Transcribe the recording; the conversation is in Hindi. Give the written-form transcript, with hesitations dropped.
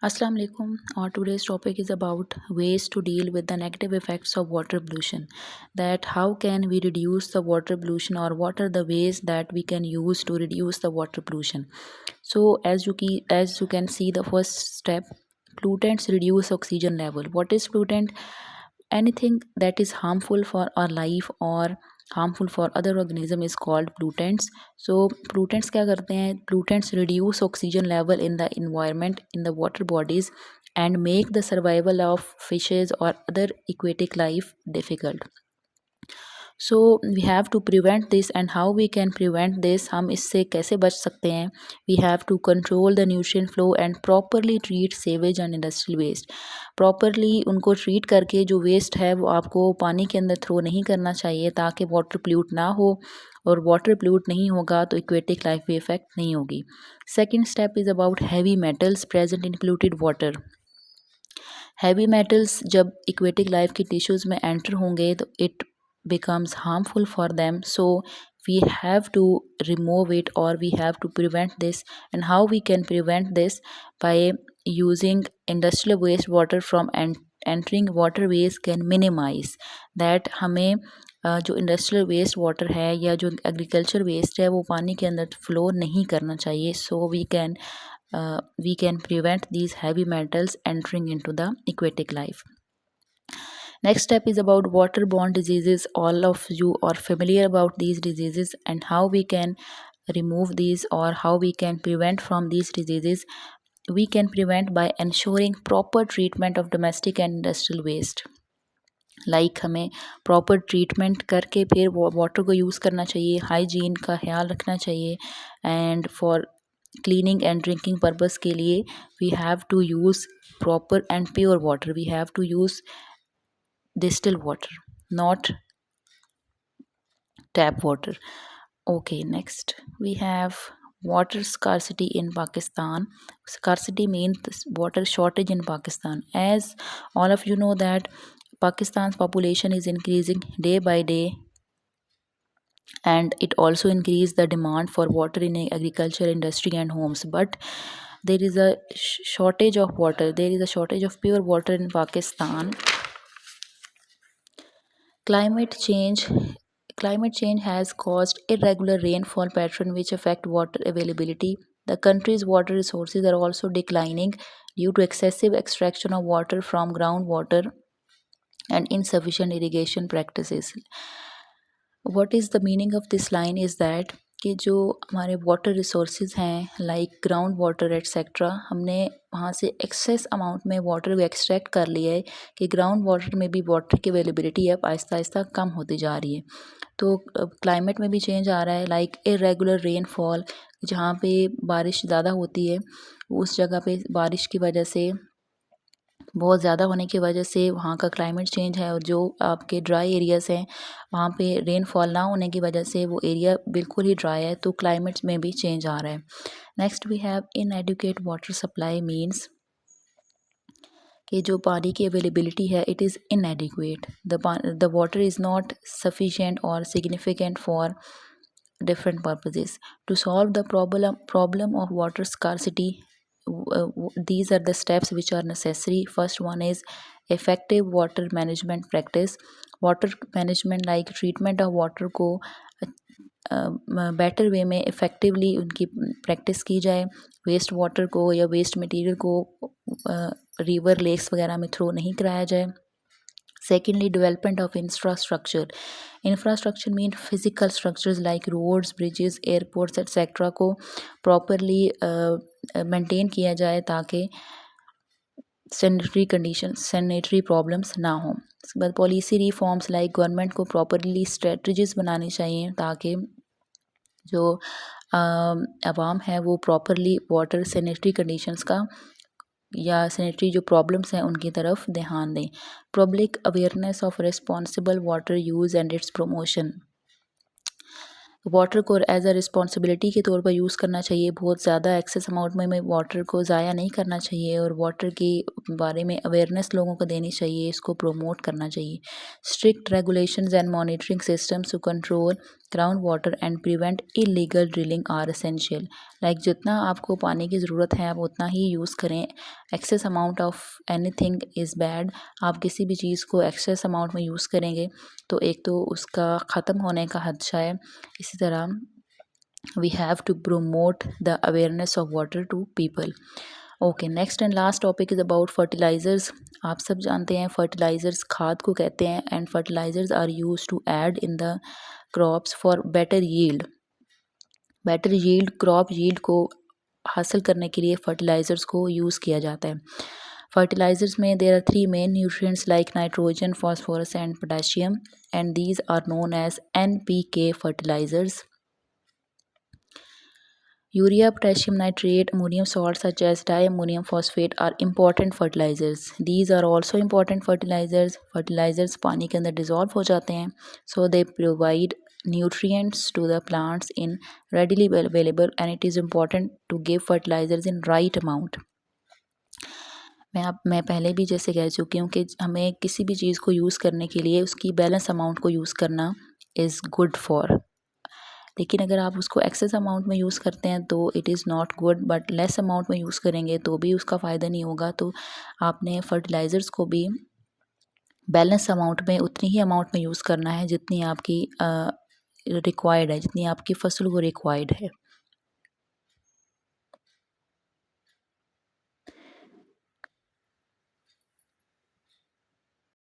Assalamu alaikum. Our today's topic is about ways to deal with the negative effects of water pollution. That how can we reduce the water pollution, or what are the ways that we can use to reduce the water pollution. So as you can see, the first step, pollutants reduce oxygen level. What is pollutant? Anything that is harmful for our life or harmful for other organism is called pollutants. So pollutants क्या करते हैं? Pollutants reduce oxygen level in the environment, in the water bodies, and make the survival of fishes or other aquatic life difficult. So we have to prevent this, and how we can prevent this, हम इससे कैसे बच सकते हैं? We have to control the nutrient flow and properly treat sewage and industrial waste. Properly उनको ट्रीट करके जो वेस्ट है वो आपको पानी के अंदर थ्रो नहीं करना चाहिए, ताकि वाटर पोल्यूट ना हो, और वाटर पोल्यूट नहीं होगा तो एक्वेटिक लाइफ भी इफेक्ट नहीं होगी. Second step is about heavy metals present in polluted water. Heavy metals जब एक्वेटिक लाइफ की टिश्यूज़ में एंटर होंगे तो it becomes harmful for them, so we have to remove it, or we have to prevent this. And how we can prevent this? By using industrial wastewater from entering waterways can minimize that. हमें जो इंडस्ट्रियल वेस्ट वाटर है या जो एग्रीकल्चर वेस्ट है वो पानी के अंदर फ्लो नहीं करना चाहिए. सो we can prevent these heavy metals entering into the aquatic life. Next step is about waterborne diseases. All of you are familiar about these diseases and how we can remove these, or how we can prevent from these diseases. We can prevent by ensuring proper treatment of domestic and industrial waste. Like हमें प्रॉपर ट्रीटमेंट करके फिर वाटर को यूज़ करना चाहिए, हाइजीन का ख्याल रखना चाहिए, and for cleaning and drinking purpose के लिए we have to use proper and pure water. We have to use distilled water, not tap water. Okay, next we have water scarcity in Pakistan. Scarcity means water shortage in Pakistan. As all of you know that Pakistan's population is increasing day by day, and it also increased the demand for water in agriculture, industry and homes. But there is a shortage of water. There is a shortage of pure water in Pakistan. Climate change has caused irregular rainfall pattern which affect water availability. The country's water resources are also declining due to excessive extraction of water from groundwater and insufficient irrigation practices. What is the meaning of this line is that कि जो हमारे वाटर रिसोर्सेज हैं लाइक ग्राउंड वाटर एट्सेट्रा, हमने वहाँ से एक्सेस अमाउंट में वाटर को एक्सट्रैक्ट कर लिया है कि ग्राउंड वाटर में भी वाटर की अवेलेबिलिटी अब आहिस्ता आहिस्ता कम होती जा रही है. तो क्लाइमेट में भी चेंज आ रहा है, लाइक इरेगुलर रेनफॉल. जहाँ पे बारिश ज़्यादा होती है उस जगह पे बारिश की वजह से, बहुत ज़्यादा होने की वजह से वहाँ का क्लाइमेट चेंज है, और जो आपके ड्राई एरियाज़ हैं वहाँ पे रेनफॉल ना होने की वजह से वो एरिया बिल्कुल ही ड्राई है, तो क्लाइमेट में भी चेंज आ रहा है. Next we have inadequate water supply. Means कि जो पानी की अवेलेबिलिटी है it is inadequate. The water is not sufficient और significant for different purposes. To solve the problem of water scarcity, these are the steps which are necessary. First one is effective water management practice. Water management like treatment of water को बेटर वे में इफ़ेक्टिवली उनकी प्रैक्टिस की जाए. वेस्ट वाटर को या वेस्ट मटेरियल को रिवर लेक्स वगैरह में थ्रो नहीं कराया जाए. Secondly, development of infrastructure. Infrastructure mean physical structures like roads, bridges, airports, etc. को properly maintain किया जाए ताकि sanitary problems ना हो. उसके बाद policy reforms like government को properly strategies बनानी चाहिए ताकि जो आवाम है वो properly water sanitary conditions का या सैनिटरी जो प्रॉब्लम्स हैं उनकी तरफ ध्यान दें. Public awareness of responsible water use and it's promotion. Water को एज अ रिस्पॉन्सिबिलिटी के तौर पर यूज़ करना चाहिए. बहुत ज़्यादा एक्सेस अमाउंट में वाटर को ज़ाया नहीं करना चाहिए, और वाटर के बारे में अवेयरनेस लोगों को देनी चाहिए, इसको प्रमोट करना चाहिए. Strict regulations and monitoring systems to control ground water and prevent illegal drilling are essential. Like जितना आपको पानी की ज़रूरत है आप उतना ही यूज़ करें। Excess amount of anything is bad. आप किसी भी चीज़ को एक्सेस अमाउंट में यूज़ करेंगे तो एक तो उसका ख़त्म होने का खदशा है। इसी तरह we have to promote the awareness of water to people. Okay, next and last topic is about fertilizers. आप सब जानते हैं फर्टिलाइज़र्स खाद को कहते हैं and fertilizers are use to add in the crops for better yield. Better yield, crop yield को हासिल करने के लिए फर्टिलाइज़र्स को यूज़ किया जाता है। फर्टिलाइज़र्स में there are three main nutrients like nitrogen, phosphorus and potassium and these are known as NPK fertilizers. Urea, potassium nitrate, ammonium salts such as diammonium phosphate are important fertilizers. These are also important fertilizers. Fertilizers पानी के अंदर dissolve हो जाते हैं, so they provide nutrients to the plants in readily available, and it is important to give fertilizers in right amount. मैं पहले भी जैसे कह चुकी हूँ कि हमें किसी भी चीज़ को यूज़ करने के लिए उसकी बैलेंस अमाउंट को यूज़ करना इज़ गुड फॉर। लेकिन अगर आप उसको एक्सेस अमाउंट में यूज़ करते हैं तो it is not good, but less amount में यूज़ करेंगे तो भी उसका फ़ायदा नहीं होगा। तो आपने फर्टिलाइज़र्स को भी बैलेंस अमाउंट में उतनी ही अमाउंट में यूज़ करना है जितनी आपकी रिक्वायर्ड है, जितनी आपकी फसल को रिक्वायर्ड है।